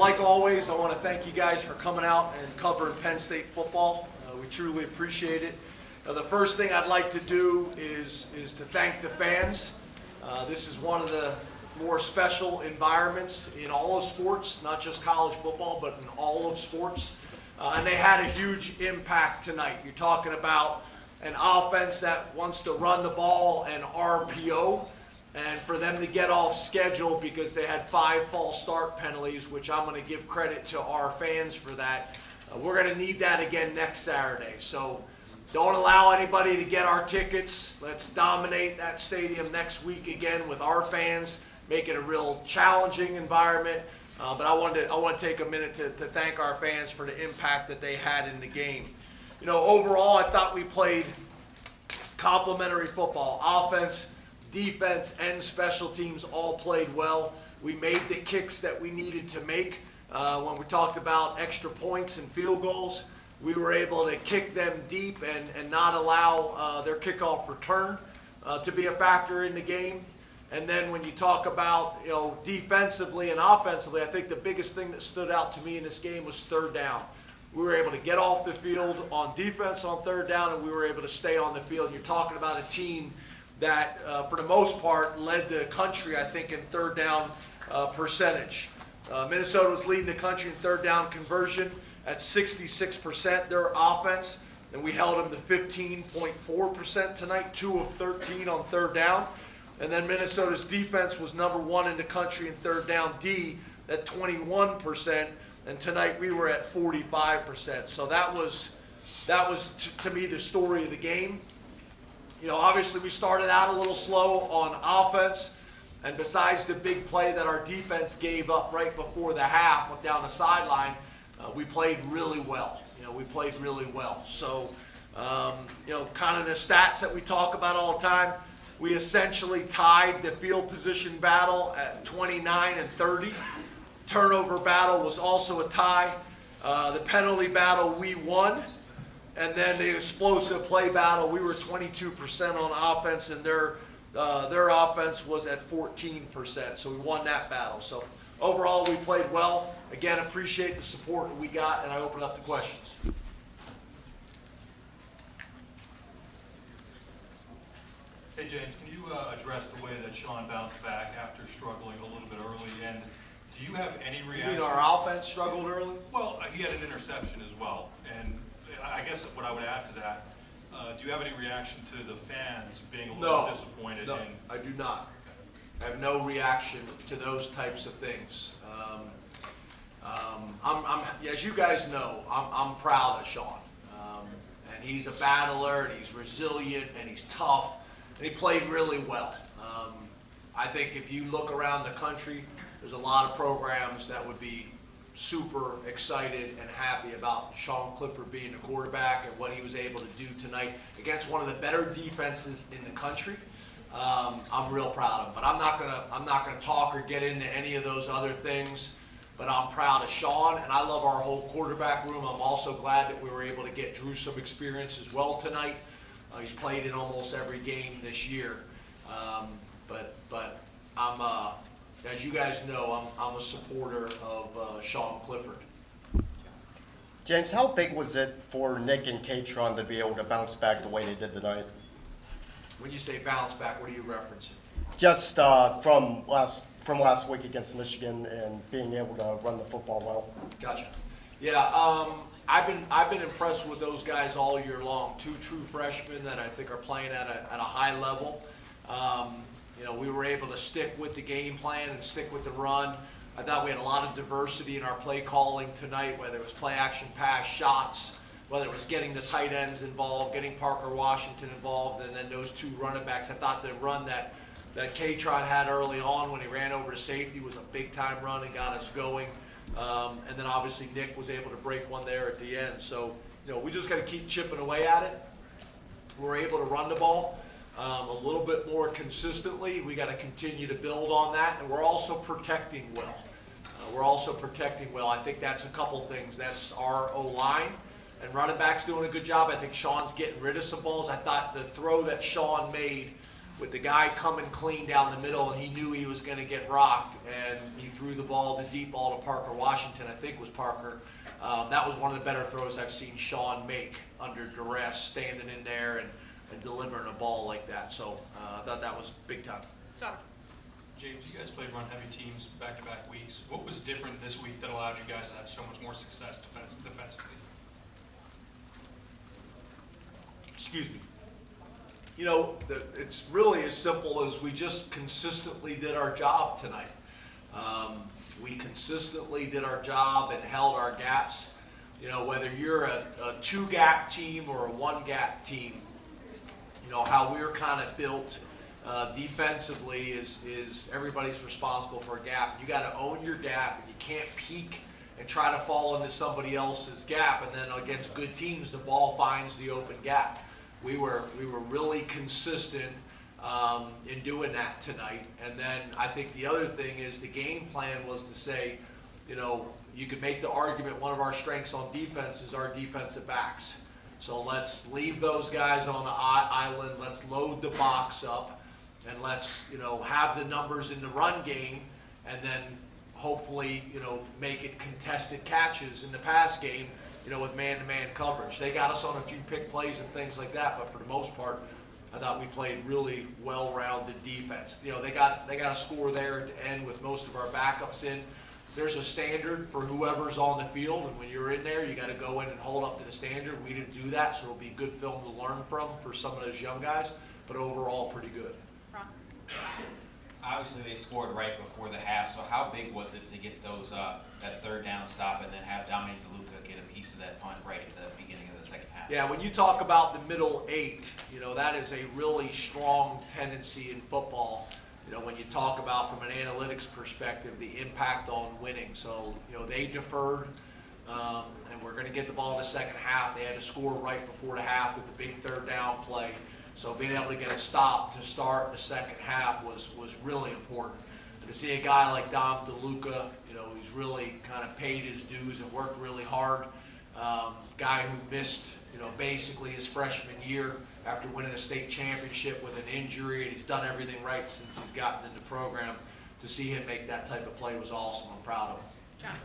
like always, I want to thank you guys for coming out and covering Penn State football. We truly appreciate it. The first thing I'd like to do is to thank the fans. This is one of the more special environments in all of sports, not just college football, but in all of sports. And they had a huge impact tonight. You're talking about an offense that wants to run the ball and RPO, and for them to get off schedule because they had 5 false start penalties, which I'm going to give credit to our fans for that. We're going to need that again next Saturday. So don't allow anybody to get our tickets. Let's dominate that stadium next week again with our fans, make it a real challenging environment. But I want to take a minute to thank our fans for the impact that they had in the game. You know, overall, I thought we played complimentary football. Offense, defense, and special teams all played well. We made the kicks that we needed to make. When we talked about extra points and field goals, we were able to kick them deep and not allow their kickoff return to be a factor in the game. And then when you talk about, you know, defensively and offensively, I think the biggest thing that stood out to me in this game was third down. We were able to get off the field on defense on third down, and we were able to stay on the field. And you're talking about a team that, for the most part, led the country, I think, in third down percentage. Minnesota was leading the country in third down conversion at 66%, their offense, and we held them to 15.4% tonight, 2 of 13 on third down. And then Minnesota's defense was number 1 in the country in third down D at 21%, and tonight we were at 45%. So that was to me the story of the game. You know, obviously we started out a little slow on offense, and besides the big play that our defense gave up right before the half down the sideline, we played really well. You know, we played really well. So, you know, kind of the stats that we talk about all the time, we essentially tied the field position battle at 29 and 30. Turnover battle was also a tie. The penalty battle we won. And then the explosive play battle, we were 22% on offense, and their offense was at 14%. So we won that battle. So overall, we played well. Again, appreciate the support that we got, and I open up to questions. Hey, James, can you address the way that Sean bounced back after struggling a little bit early? And do you have any reaction? You mean our offense struggled early? Well, he had an interception as well. And I guess what I would add to that, do you have any reaction to the fans being a little disappointed? No, I do not. I have no reaction to those types of things. As you guys know, I'm proud of Sean. And he's a battler, and he's resilient, and he's tough, and he played really well. I think if you look around the country, there's a lot of programs that would be super excited and happy about Sean Clifford being the quarterback and what he was able to do tonight against one of the better defenses in the country. I'm real proud of him, but I'm not gonna talk or get into any of those other things. But I'm proud of Sean, and I love our whole quarterback room. I'm also glad that we were able to get Drew some experience as well tonight. He's played in almost every game this year. But I'm, as you guys know, I'm a supporter of Sean Clifford. James, how big was it for Nick and Katron to be able to bounce back the way they did tonight? When you say bounce back, what are you referencing? Just from last week against Michigan and being able to run the football well. Gotcha. Yeah, I've been impressed with those guys all year long. 2 true freshmen that I think are playing at a high level. You know, we were able to stick with the game plan and stick with the run. I thought we had a lot of diversity in our play calling tonight, whether it was play action pass, shots, whether it was getting the tight ends involved, getting Parker Washington involved, and then those 2 running backs. I thought the run that Katron had early on when he ran over to safety was a big-time run and got us going. And then obviously Nick was able to break one there at the end. So, you know, we just got to keep chipping away at it. We're able to run the ball a little bit more consistently. We got to continue to build on that, and we're also protecting well. I think that's a couple things. That's our O-line, and running back's doing a good job. I think Sean's getting rid of some balls. I thought the throw that Sean made with the guy coming clean down the middle, and he knew he was going to get rocked, and he threw the ball, the deep ball to Parker Washington, I think was Parker. That was one of the better throws I've seen Sean make under duress, standing in there and delivering a ball like that. So I thought that was big time. Sorry. James, you guys played run-heavy teams back-to-back weeks. What was different this week that allowed you guys to have so much more success defensively? Excuse me. You know, it's really as simple as we just consistently did our job tonight. We consistently did our job and held our gaps. You know, whether you're a two-gap team or a one-gap team, you know, how we're kind of built defensively is everybody's responsible for a gap. You got to own your gap, and you can't peek and try to fall into somebody else's gap, and then against good teams, the ball finds the open gap. We were really consistent in doing that tonight. And then I think the other thing is the game plan was to say, you know, you could make the argument one of our strengths on defense is our defensive backs. So let's leave those guys on the island. Let's load the box up, and let's, you know, have the numbers in the run game, and then hopefully, you know, make it contested catches in the pass game, you know, with man-to-man coverage. They got us on a few pick plays and things like that, but for the most part, I thought we played really well-rounded defense. You know, they got a score there at the end with most of our backups in. There's a standard for whoever's on the field, and when you're in there, you got to go in and hold up to the standard. We didn't do that, so it'll be good film to learn from for some of those young guys, but overall, pretty good. Ron. Obviously, they scored right before the half, so how big was it to get those that third down stop and then have Dominic DeLuca get a piece of that punt right at the beginning of the second half? Yeah, when you talk about the middle eight, you know, that is a really strong tendency in football. You know, when you talk about from an analytics perspective, the impact on winning. So, you know, they deferred, and we're going to get the ball in the second half. They had to score right before the half with the big third down play. So being able to get a stop to start the second half was really important. And to see a guy like Dom DeLuca, you know, who's really kind of paid his dues and worked really hard, guy who missed, you know, basically his freshman year after winning a state championship with an injury, and he's done everything right since he's gotten in the program. To see him make that type of play was awesome. I'm proud of him. John.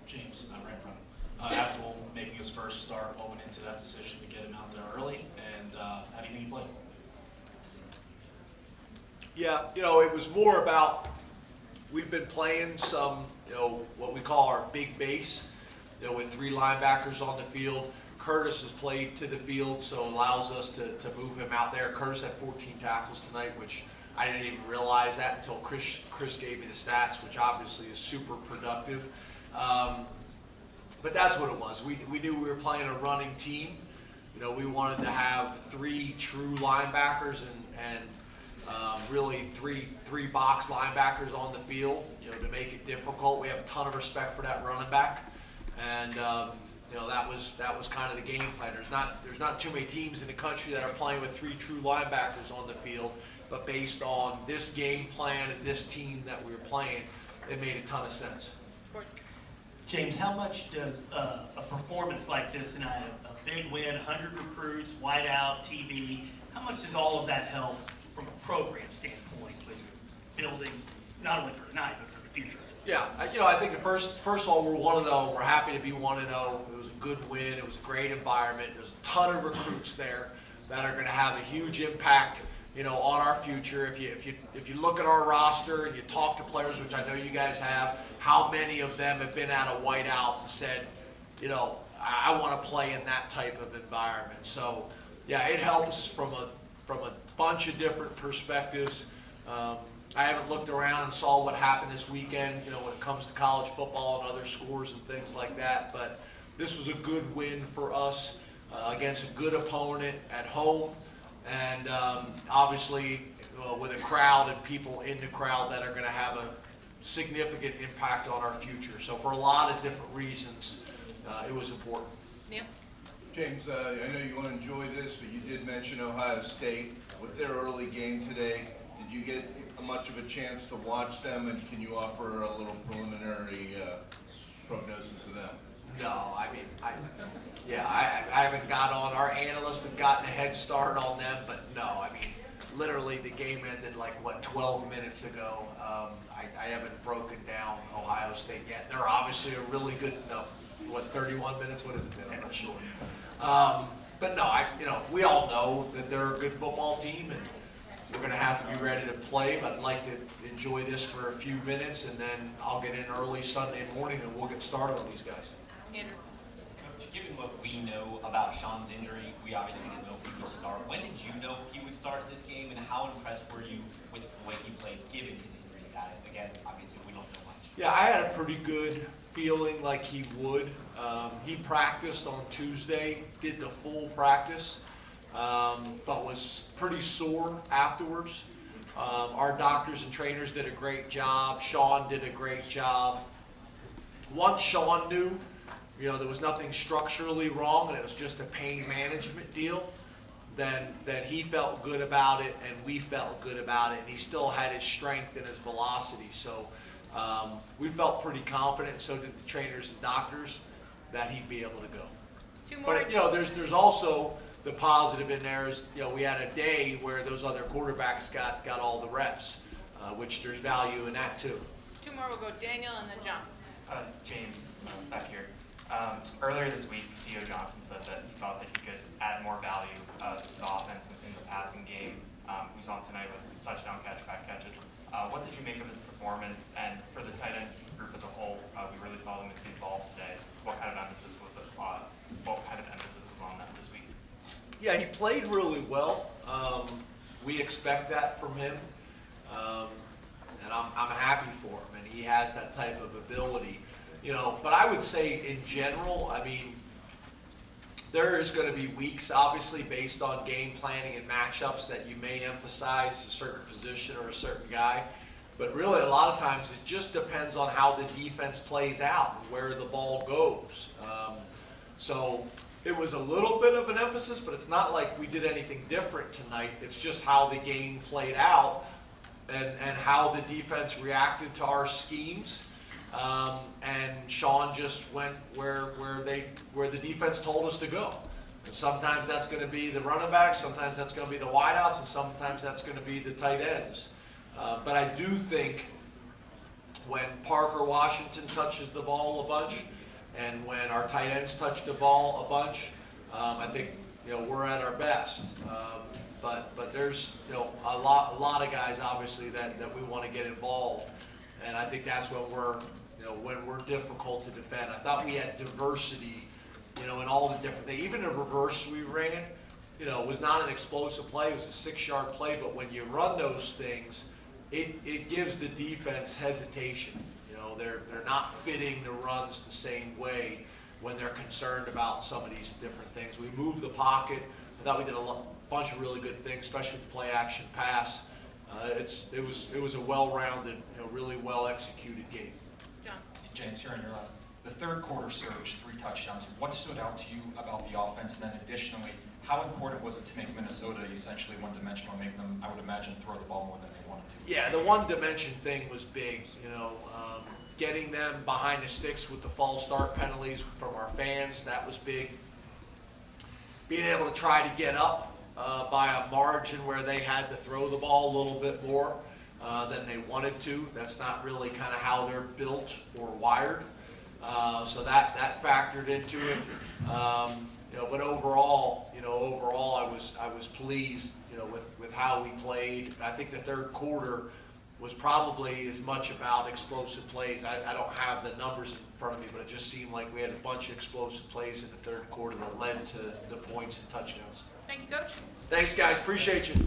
James, right in front of him. Abdul making his first start, what went into that decision to get him out there early, and how do you think he played? Yeah, you know, it was more about, we've been playing some, you know, what we call our big base, you know, with three linebackers on the field. Curtis has played to the field, so it allows us to move him out there. Curtis had 14 tackles tonight, which I didn't even realize that until Chris gave me the stats, which obviously is super productive. But that's what it was. We knew we were playing a running team. You know, we wanted to have three true linebackers and really three box linebackers on the field, you know, to make it difficult. We have a ton of respect for that running back, and you know, that was kind of the game plan. There's not too many teams in the country that are playing with three true linebackers on the field, but based on this game plan and this team that we were playing, it made a ton of sense. Gordon. James, how much does a performance like this tonight, a big win, 100 recruits, whiteout, TV, how much does all of that help from a program standpoint with building, not only for tonight, but for the future? Yeah, you know, I think first of all, we're 1-0. We're happy to be 1-0. It was a good win. It was a great environment. There's a ton of recruits there that are going to have a huge impact, you know, on our future. If you look at our roster and you talk to players, which I know you guys have, how many of them have been at a whiteout and said, you know, I want to play in that type of environment. So, yeah, it helps from a bunch of different perspectives. I haven't looked around and saw what happened this weekend, you know, when it comes to college football and other scores and things like that. But this was a good win for us against a good opponent at home, and obviously with a crowd and people in the crowd that are going to have a significant impact on our future. So for a lot of different reasons, it was important. Neil. James, I know you want to enjoy this, but you did mention Ohio State. With their early game today, did you get much of a chance to watch them, and can you offer a little preliminary prognosis of them? No, I mean, I haven't got on. Our analysts have gotten a head start on them, but no, I mean, literally the game ended like, what, 12 minutes ago. I haven't broken down State yet. They're obviously a really good, 31 minutes? What is it, man? I'm not sure. But no, we all know that they're a good football team, and we're going to have to be ready to play, but I'd like to enjoy this for a few minutes, and then I'll get in early Sunday morning, and we'll get started on these guys. Andrew. Coach, given what we know about Sean's injury, we obviously didn't know if he would start. When did you know he would start this game, and how impressed were you with the way he played, given his injury status? Again, obviously, we don't know much. Yeah, I had a pretty good feeling like he would. He practiced on Tuesday, did the full practice, but was pretty sore afterwards. Our doctors and trainers did a great job. Sean did a great job. Once Sean knew, there was nothing structurally wrong and it was just a pain management deal, then he felt good about it and we felt good about it, and he still had his strength and his velocity. So we felt pretty confident, and so did the trainers and doctors, that he'd be able to go. Two more. But there's also the positive in there is, we had a day where those other quarterbacks got all the reps, which there's value in that too. Two more. We'll go Daniel and then John. James, back here. Earlier this week, Theo Johnson said that he thought that he could add more value to the offense in the passing game. We saw him tonight with touchdown catch-back catches. What did you make of his performance? And for the tight end group as a whole, we really saw them involved today. What kind of emphasis was on that this week? Yeah, he played really well. We expect that from him, and I'm happy for him. And he has that type of ability, But I would say in general, there is going to be weeks, obviously, based on game planning and matchups that you may emphasize a certain position or a certain guy. But really, a lot of times, it just depends on how the defense plays out and where the ball goes. So it was a little bit of an emphasis, but it's not like we did anything different tonight. It's just how the game played out and how the defense reacted to our schemes. And Sean just went where the defense told us to go. And sometimes that's going to be the running backs, sometimes that's going to be the wideouts, and sometimes that's going to be the tight ends. But I do think when Parker Washington touches the ball a bunch, and when our tight ends touch the ball a bunch, I think we're at our best. But there's a lot of guys obviously that we want to get involved, and I think that's when we're difficult to defend. I thought we had diversity, in all the different things. Even the reverse we ran, was not an explosive play. It was a 6-yard play. But when you run those things, it gives the defense hesitation. They're not fitting the runs the same way when they're concerned about some of these different things. We moved the pocket. I thought we did a bunch of really good things, especially with the play action pass. It was a well-rounded, really well-executed game. John. James, you're on your left. The third quarter surge, 3 touchdowns. What stood out to you about the offense? And then additionally, how important was it to make Minnesota essentially one-dimensional and make them, I would imagine, throw the ball more than they wanted to? Yeah, the one-dimension thing was big. Getting them behind the sticks with the false start penalties from our fans, that was big. Being able to try to get up by a margin where they had to throw the ball a little bit more than they wanted to. That's not really kind of how they're built or wired. So that factored into it. But overall, I was pleased, with how we played. I think the third quarter was probably as much about explosive plays. I don't have the numbers in front of me, but it just seemed like we had a bunch of explosive plays in the third quarter that led to the points and touchdowns. Thank you, Coach. Thanks, guys. Appreciate you.